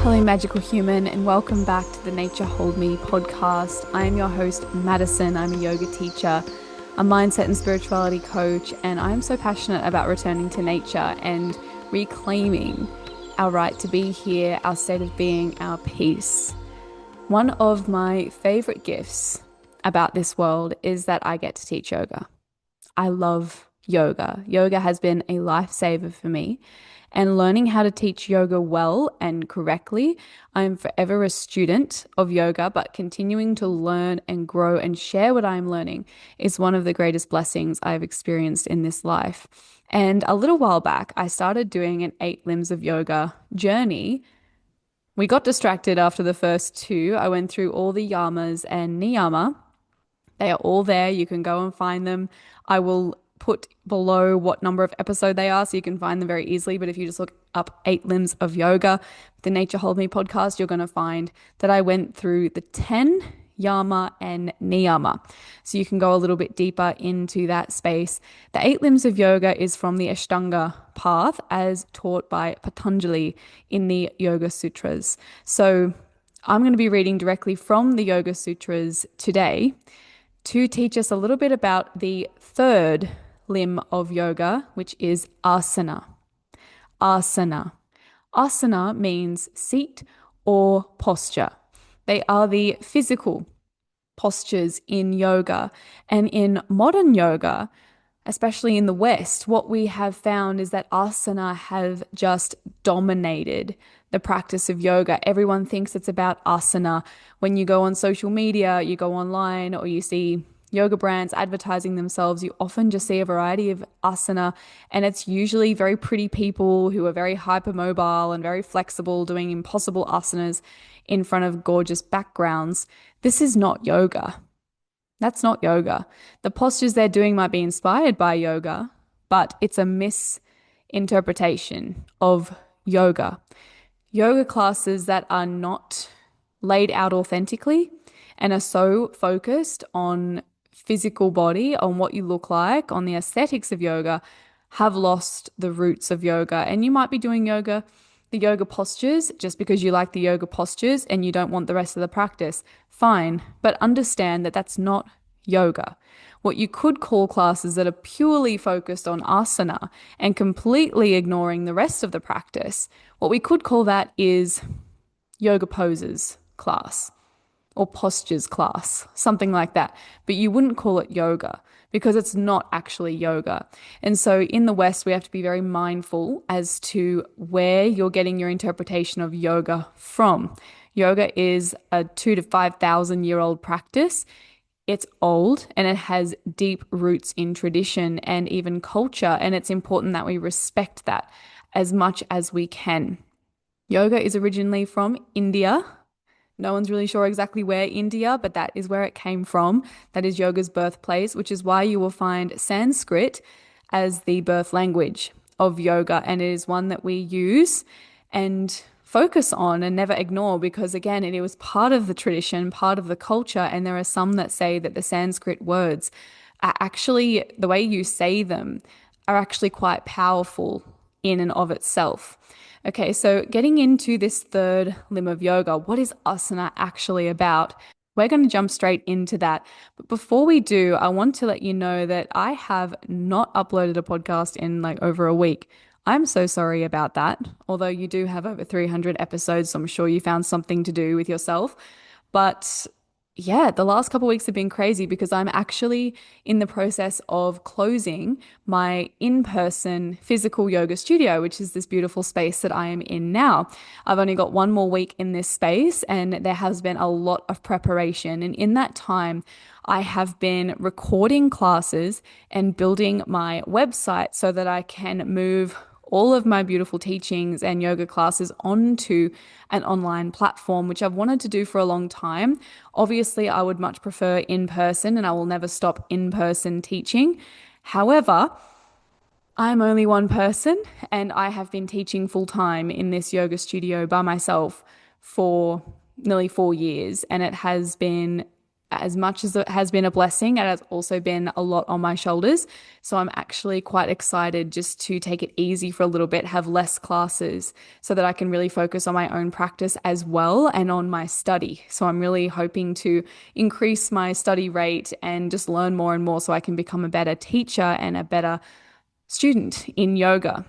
Hello, magical human, and welcome back to the Nature Hold Me podcast. I am your host, Madison. I'm a yoga teacher, a mindset and spirituality coach, and I'm so passionate about returning to nature and reclaiming our right to be here, our state of being, our peace. One of my favorite gifts about this world is that I get to teach yoga. I love yoga. Yoga has been a lifesaver for me. And learning how to teach yoga well and correctly, I'm forever a student of yoga, but continuing to learn and grow and share what I'm learning is one of the greatest blessings I've experienced in this life. And a little while back, I started doing an 8 limbs of yoga journey. We got distracted after the first 2. I went through all the yamas and niyama. They are all there. You can go and find them. I will put below what number of episode they are so you can find them very easily. But if you just look up 8 limbs of yoga, the Nature Hold Me podcast, you're going to find that I went through the 10 yama and niyama. So you can go a little bit deeper into that space. The 8 limbs of yoga is from the Ashtanga path as taught by Patanjali in the Yoga Sutras. So I'm going to be reading directly from the Yoga Sutras today to teach us a little bit about the third limb of yoga, which is asana. Asana. Asana means seat or posture. They are the physical postures in yoga. And in modern yoga, especially in the West, what we have found is that asana have just dominated the practice of yoga. Everyone thinks it's about asana. When you go on social media, you go online, or you see yoga brands advertising themselves, you often just see a variety of asana, and it's usually very pretty people who are very hypermobile and very flexible doing impossible asanas in front of gorgeous backgrounds. This is not yoga. That's not yoga. The postures they're doing might be inspired by yoga, but it's a misinterpretation of yoga. Yoga classes that are not laid out authentically and are so focused on physical body, on what you look like, on the aesthetics of yoga, have lost the roots of yoga. And you might be doing yoga, the yoga postures, just because you like the yoga postures and you don't want the rest of the practice. Fine, but understand that that's not yoga. What you could call classes that are purely focused on asana and completely ignoring the rest of the practice, what we could call that is yoga poses class or postures class, something like that. But you wouldn't call it yoga because it's not actually yoga. And so in the West, we have to be very mindful as to where you're getting your interpretation of yoga from. Yoga is a 2,000 to 5,000 year old practice. It's old and it has deep roots in tradition and even culture. And it's important that we respect that as much as we can. Yoga is originally from India. No one's really sure exactly where India, but that is where it came from. That is yoga's birthplace, which is why you will find Sanskrit as the birth language of yoga. And it is one that we use and focus on and never ignore because, again, it was part of the tradition, part of the culture. And there are some that say that the Sanskrit words are actually, the way you say them, are actually quite powerful in and of itself. Okay, so getting into this third limb of yoga, what is asana actually about? We're going to jump straight into that. But before we do, I want to let you know that I have not uploaded a podcast in like over a week. I'm so sorry about that. Although you do have over 300 episodes, so I'm sure you found something to do with yourself. But yeah, the last couple of weeks have been crazy because I'm actually in the process of closing my in-person physical yoga studio, which is this beautiful space that I am in now. I've only got 1 more week in this space and there has been a lot of preparation. And in that time, I have been recording classes and building my website so that I can move all of my beautiful teachings and yoga classes onto an online platform, which I've wanted to do for a long time. Obviously, I would much prefer in person and I will never stop in-person teaching. However, I'm only one person and I have been teaching full-time in this yoga studio by myself for nearly 4 years, and it has been as much as it has been a blessing, it has also been a lot on my shoulders. So I'm actually quite excited just to take it easy for a little bit, have less classes so that I can really focus on my own practice as well and on my study. So I'm really hoping to increase my study rate and just learn more and more so I can become a better teacher and a better student in yoga.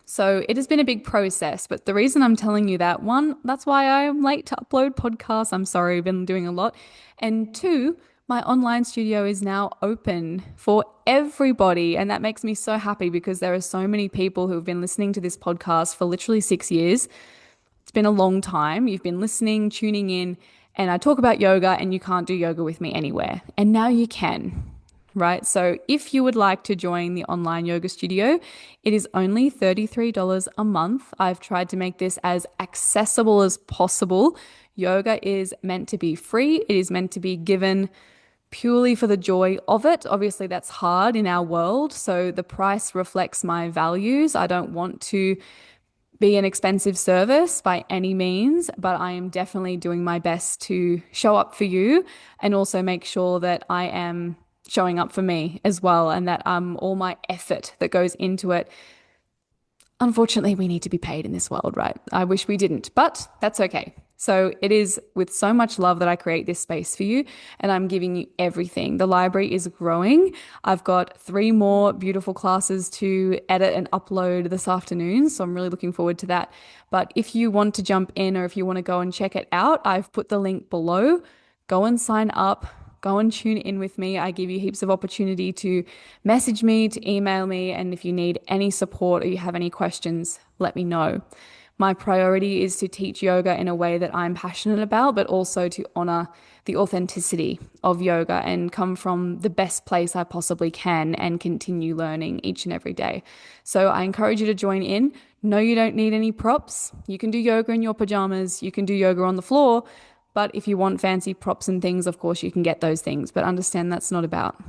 So it has been a big process, but the reason I'm telling you that, one, that's why I'm late to upload podcasts. I'm sorry, I've been doing a lot. And two, my online studio is now open for everybody. And that makes me so happy because there are so many people who have been listening to this podcast for literally 6 years. It's been a long time. You've been listening, tuning in, and I talk about yoga, and you can't do yoga with me anywhere. And now you can, right? So if you would like to join the online yoga studio, it is only $33 a month. I've tried to make this as accessible as possible. Yoga is meant to be free. It is meant to be given purely for the joy of it. Obviously, that's hard in our world. So the price reflects my values. I don't want to be an expensive service by any means, but I am definitely doing my best to show up for you and also make sure that I am showing up for me as well and that all my effort that goes into it. Unfortunately, we need to be paid in this world, right? I wish we didn't, but that's okay. So it is with so much love that I create this space for you, and I'm giving you everything. The library is growing. I've got 3 more beautiful classes to edit and upload this afternoon, so I'm really looking forward to that. But if you want to jump in or if you want to go and check it out, I've put the link below. Go and sign up. Go and tune in with me. I give you heaps of opportunity to message me, to email me, and if you need any support or you have any questions, let me know. My priority is to teach yoga in a way that I'm passionate about, but also to honor the authenticity of yoga and come from the best place I possibly can and continue learning each and every day. So I encourage you to join in. No, you don't need any props. You can do yoga in your pajamas. You can do yoga on the floor. But if you want fancy props and things, of course, you can get those things. But understand that's not about,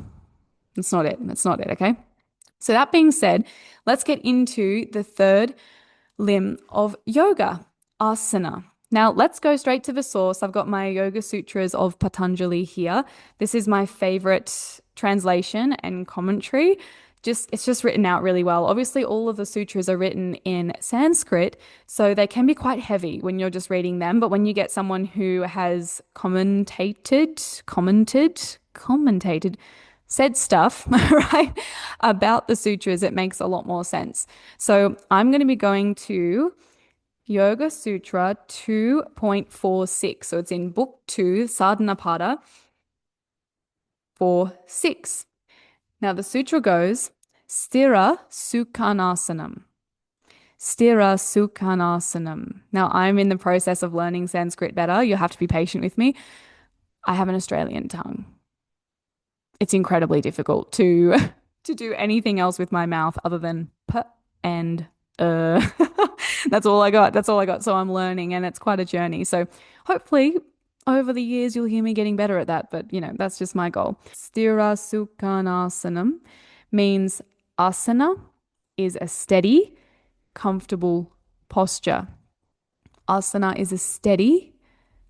that's not it. That's not it. Okay. So that being said, let's get into the third limb of yoga, asana. Now, let's go straight to the source. I've got my Yoga Sutras of Patanjali here. This is my favorite translation and commentary. It's just written out really well. Obviously, all of the sutras are written in Sanskrit, so they can be quite heavy when you're just reading them. But when you get someone who has commentated, said stuff, right, about the sutras, it makes a lot more sense. So I'm going to be going to Yoga Sutra 2.46. So it's in Book 2, Sadhanapada 4.6. Now the sutra goes, Stira Sukhanasanam. Stira Sukhanasanam. Now I'm in the process of learning Sanskrit better. You'll have to be patient with me. I have an Australian tongue. It's incredibly difficult to do anything else with my mouth other than p and That's all I got. That's all I got. So I'm learning and it's quite a journey. So hopefully over the years you'll hear me getting better at that, but that's just my goal. Sthira Sukhanasanam means asana is a steady, comfortable posture. Asana is a steady,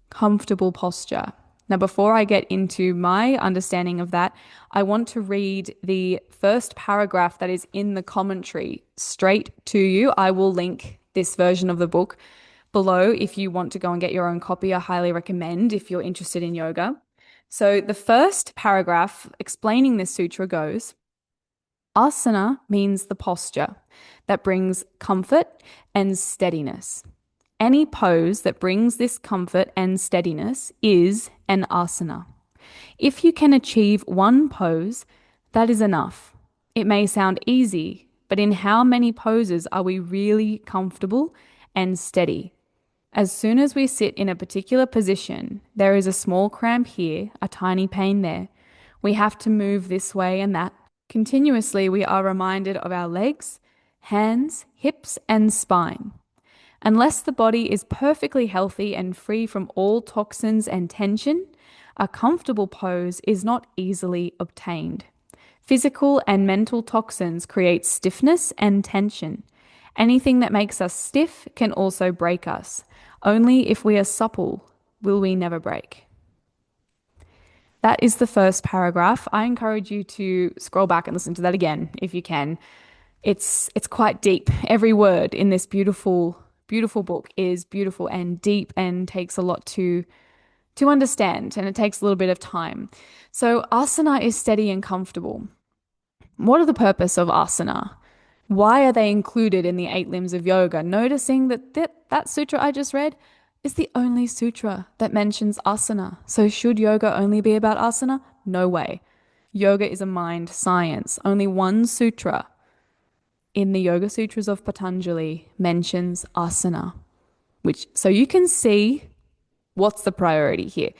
comfortable posture. Now, before I get into my understanding of that, I want to read the first paragraph that is in the commentary straight to you. I will link this version of the book below if you want to go and get your own copy. I highly recommend if you're interested in yoga. So the first paragraph explaining this sutra goes, asana means the posture that brings comfort and steadiness. Any pose that brings this comfort and steadiness is an asana. If you can achieve one pose, that is enough. It may sound easy, but in how many poses are we really comfortable and steady? As soon as we sit in a particular position, there is a small cramp here, a tiny pain there. We have to move this way and that. Continuously, we are reminded of our legs, hands, hips, and spine. Unless the body is perfectly healthy and free from all toxins and tension, a comfortable pose is not easily obtained. Physical and mental toxins create stiffness and tension. Anything that makes us stiff can also break us. Only if we are supple will we never break. That is the first paragraph. I encourage you to scroll back and listen to that again if you can. It's quite deep. Every word in this beautiful book is beautiful and deep and takes a lot to understand, and it takes a little bit of time. So asana is steady and comfortable. What are the purpose of asana? Why are they included in the eight limbs of yoga? Noticing that sutra I just read is the only sutra that mentions asana. So should yoga only be about asana? No way. Yoga is a mind science. Only one sutra in the Yoga Sutras of Patanjali mentions asana, which so you can see what's the priority here.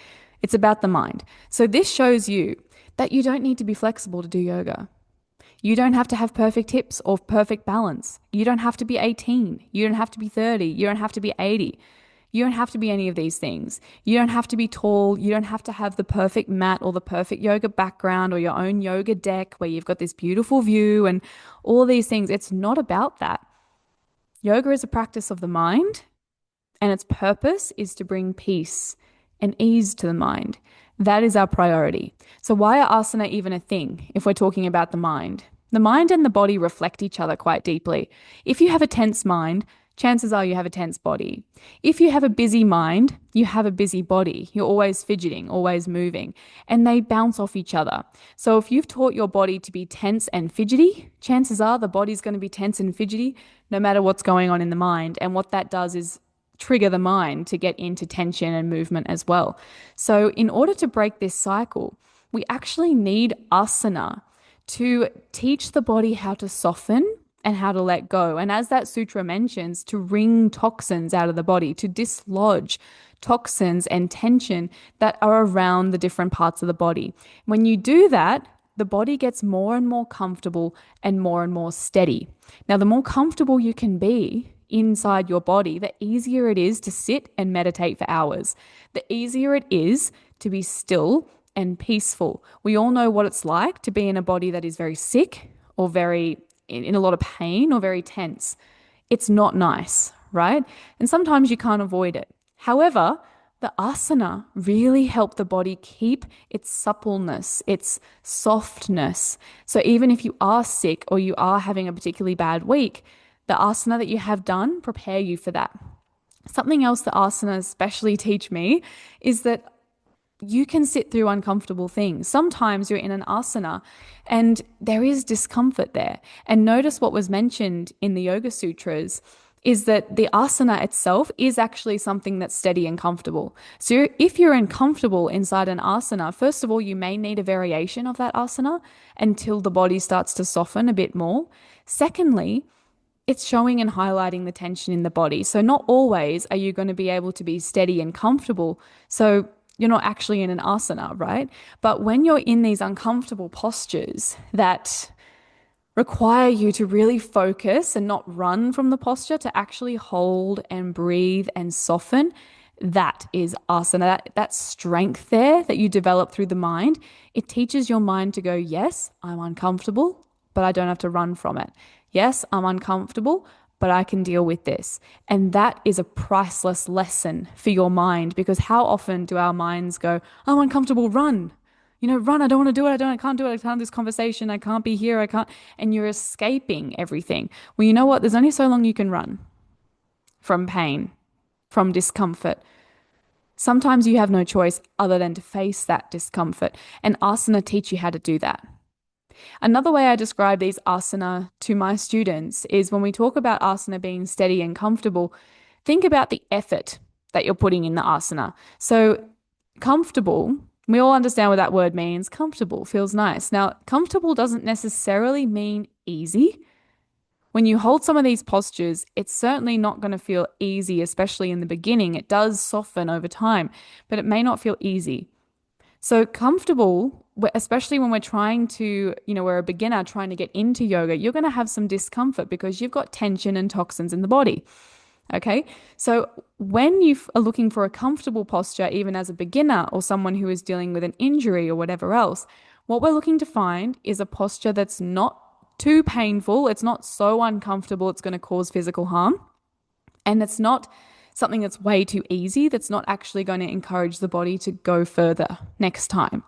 It's about the mind. So this shows you that you don't need to be flexible to do yoga. You don't have to have perfect hips or perfect balance. You don't have to be 18. You don't have to be 30. You don't have to be 80. You don't have to be any of these things. You don't have to be tall. You don't have to have the perfect mat or the perfect yoga background or your own yoga deck where you've got this beautiful view and all these things. It's not about that. Yoga is a practice of the mind, and its purpose is to bring peace and ease to the mind. That is our priority. So why are asana even a thing if we're talking about the mind? The mind and the body reflect each other quite deeply. If you have a tense mind, chances are you have a tense body. If you have a busy mind, you have a busy body. You're always fidgeting, always moving, and they bounce off each other. So if you've taught your body to be tense and fidgety, chances are the body's going to be tense and fidgety no matter what's going on in the mind. And what that does is trigger the mind to get into tension and movement as well. So in order to break this cycle, we actually need asana to teach the body how to soften and how to let go. And as that sutra mentions, to wring toxins out of the body, to dislodge toxins and tension that are around the different parts of the body. When you do that, the body gets more and more comfortable and more steady. Now, the more comfortable you can be inside your body, the easier it is to sit and meditate for hours. The easier it is to be still and peaceful. We all know what it's like to be in a body that is very sick or very in a lot of pain or very tense. It's not nice, right? And sometimes you can't avoid it. However, the asana really help the body keep its suppleness, its softness. So even if you are sick or you are having a particularly bad week, the asana that you have done prepare you for that. Something else that asanas especially teach me is that you can sit through uncomfortable things. Sometimes you're in an asana and there is discomfort there. And notice what was mentioned in the Yoga Sutras is that the asana itself is actually something that's steady and comfortable. So if you're uncomfortable inside an asana, first of all, you may need a variation of that asana until the body starts to soften a bit more. Secondly, it's showing and highlighting the tension in the body. So not always are you going to be able to be steady and comfortable. So you're not actually in an asana, right? But when you're in these uncomfortable postures that require you to really focus and not run from the posture, to actually hold and breathe and soften, that is asana. That strength there that you develop through the mind, it teaches your mind to go, yes, I'm uncomfortable, but I don't have to run from it. Yes, I'm uncomfortable, but I can deal with this. And that is a priceless lesson for your mind, because how often do our minds go, I'm uncomfortable, run. Run, I don't want to do it, I can't do it, I can't have this conversation, I can't be here, I can't. And you're escaping everything. Well, you know what? There's only so long you can run from pain, from discomfort. Sometimes you have no choice other than to face that discomfort. And asana teach you how to do that. Another way I describe these asana to my students is when we talk about asana being steady and comfortable, think about the effort that you're putting in the asana. So comfortable, we all understand what that word means. Comfortable feels nice. Now, comfortable doesn't necessarily mean easy. When you hold some of these postures, it's certainly not going to feel easy, especially in the beginning. It does soften over time, but it may not feel easy. So comfortable, especially when we're trying to, we're a beginner trying to get into yoga, you're going to have some discomfort because you've got tension and toxins in the body. Okay. So when you are looking for a comfortable posture, even as a beginner or someone who is dealing with an injury or whatever else, what we're looking to find is a posture that's not too painful. It's not so uncomfortable it's going to cause physical harm. And it's not something that's way too easy, that's not actually going to encourage the body to go further next time.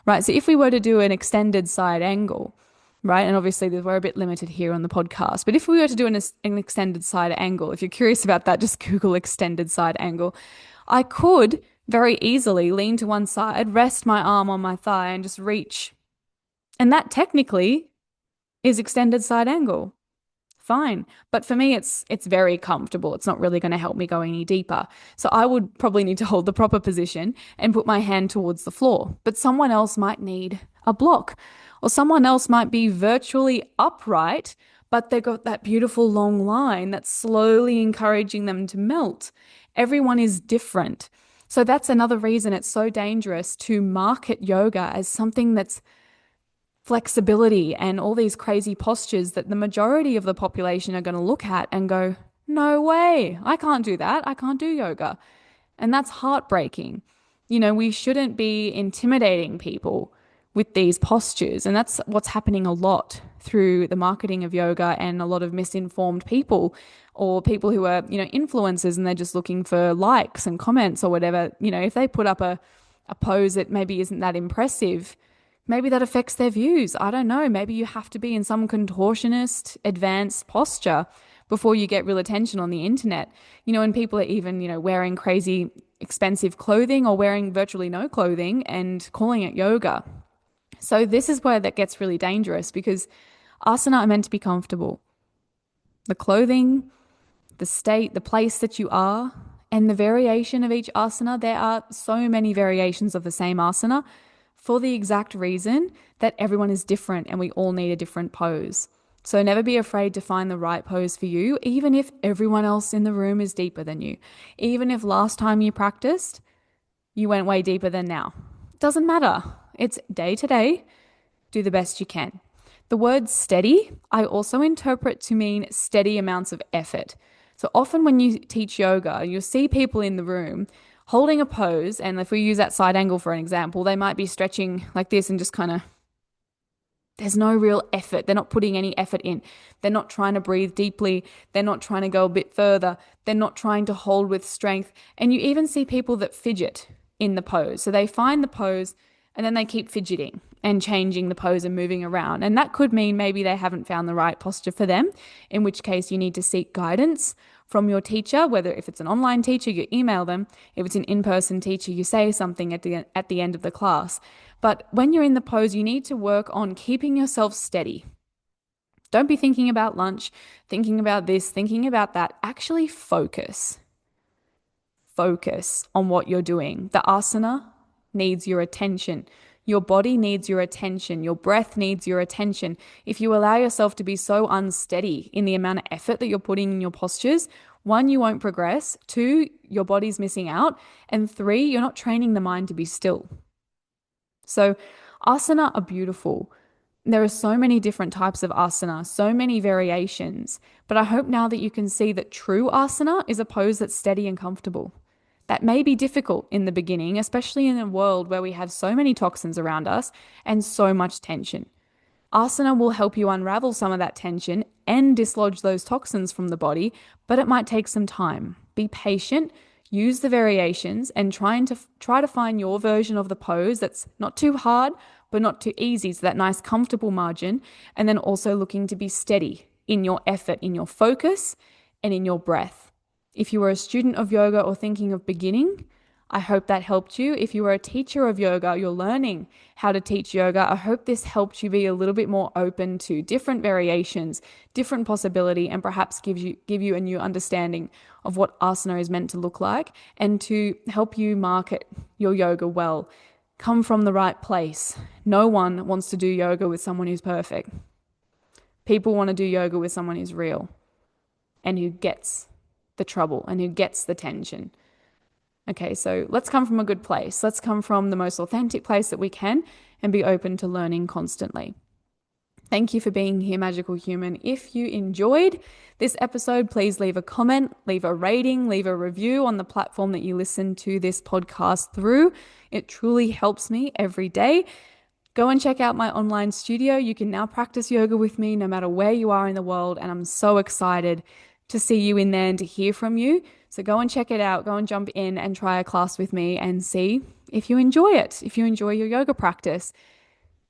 right? So if we were to do an extended side angle, right? And obviously we're a bit limited here on the podcast, but if we were to do an extended side angle, if you're curious about that, just Google extended side angle. I could very easily lean to one side, rest my arm on my thigh and just reach. And that technically is extended side angle. Fine. But for me, it's very comfortable. It's not really going to help me go any deeper. So I would probably need to hold the proper position and put my hand towards the floor. But someone else might need a block, or someone else might be virtually upright, but they've got that beautiful long line that's slowly encouraging them to melt. Everyone is different. So that's another reason it's so dangerous to market yoga as something that's flexibility and all these crazy postures that the majority of the population are going to look at and go, no way, I can't do that. I can't do yoga. And that's heartbreaking. We shouldn't be intimidating people with these postures. And that's what's happening a lot through the marketing of yoga and a lot of misinformed people or people who are, influencers and they're just looking for likes and comments or whatever. If they put up a pose that maybe isn't that impressive, maybe that affects their views. I don't know. Maybe you have to be in some contortionist, advanced posture before you get real attention on the internet. And people are even, wearing crazy expensive clothing or wearing virtually no clothing and calling it yoga. So this is where that gets really dangerous because asana are meant to be comfortable. The clothing, the state, the place that you are, and the variation of each asana. There are so many variations of the same asana for the exact reason that everyone is different and we all need a different pose. So never be afraid to find the right pose for you, even if everyone else in the room is deeper than you. Even if last time you practiced, you went way deeper than now. Doesn't matter. It's day to day. Do the best you can. The word steady, I also interpret to mean steady amounts of effort. So often when you teach yoga, you'll see people in the room holding a pose. And if we use that side angle for an example, they might be stretching like this and just kind of, there's no real effort. They're not putting any effort in. They're not trying to breathe deeply. They're not trying to go a bit further. They're not trying to hold with strength. And you even see people that fidget in the pose. So they find the pose and then they keep fidgeting and changing the pose and moving around. And that could mean maybe they haven't found the right posture for them, in which case you need to seek guidance from your teacher, whether if it's an online teacher, you email them. If it's an in-person teacher, you say something at the end of the class. But when you're in the pose, you need to work on keeping yourself steady. Don't be thinking about lunch, thinking about this, thinking about that. Actually focus. Focus on what you're doing. The asana needs your attention. Your body needs your attention. Your breath needs your attention. If you allow yourself to be so unsteady in the amount of effort that you're putting in your postures, one, you won't progress. Two, your body's missing out. And three, you're not training the mind to be still. So asana are beautiful. There are so many different types of asana, so many variations. But I hope now that you can see that true asana is a pose that's steady and comfortable. That may be difficult in the beginning, especially in a world where we have so many toxins around us and so much tension. Asana will help you unravel some of that tension and dislodge those toxins from the body, but it might take some time. Be patient, use the variations, and try to find your version of the pose that's not too hard, but not too easy, so that nice comfortable margin, and then also looking to be steady in your effort, in your focus, and in your breath. If you were a student of yoga or thinking of beginning, I hope that helped you. If you are a teacher of yoga, you're learning how to teach yoga, I hope this helped you be a little bit more open to different variations, different possibility, and perhaps give you a new understanding of what asana is meant to look like and to help you market your yoga well. Come from the right place. No one wants to do yoga with someone who's perfect. People want to do yoga with someone who's real and who gets the trouble and who gets the tension. Okay, so let's come from a good place. Let's come from the most authentic place that we can and be open to learning constantly. Thank you for being here, Magical Human. If you enjoyed this episode, please leave a comment, leave a rating, leave a review on the platform that you listen to this podcast through. It truly helps me every day. Go and check out my online studio. You can now practice yoga with me no matter where you are in the world, and I'm so excited to see you in there and to hear from you. So go and check it out. Go and jump in and try a class with me and see if you enjoy it, if you enjoy your yoga practice.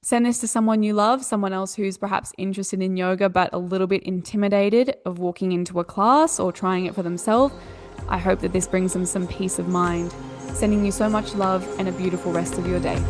Send this to someone you love, someone else who's perhaps interested in yoga but a little bit intimidated of walking into a class or trying it for themselves. I hope that this brings them some peace of mind. Sending you so much love and a beautiful rest of your day.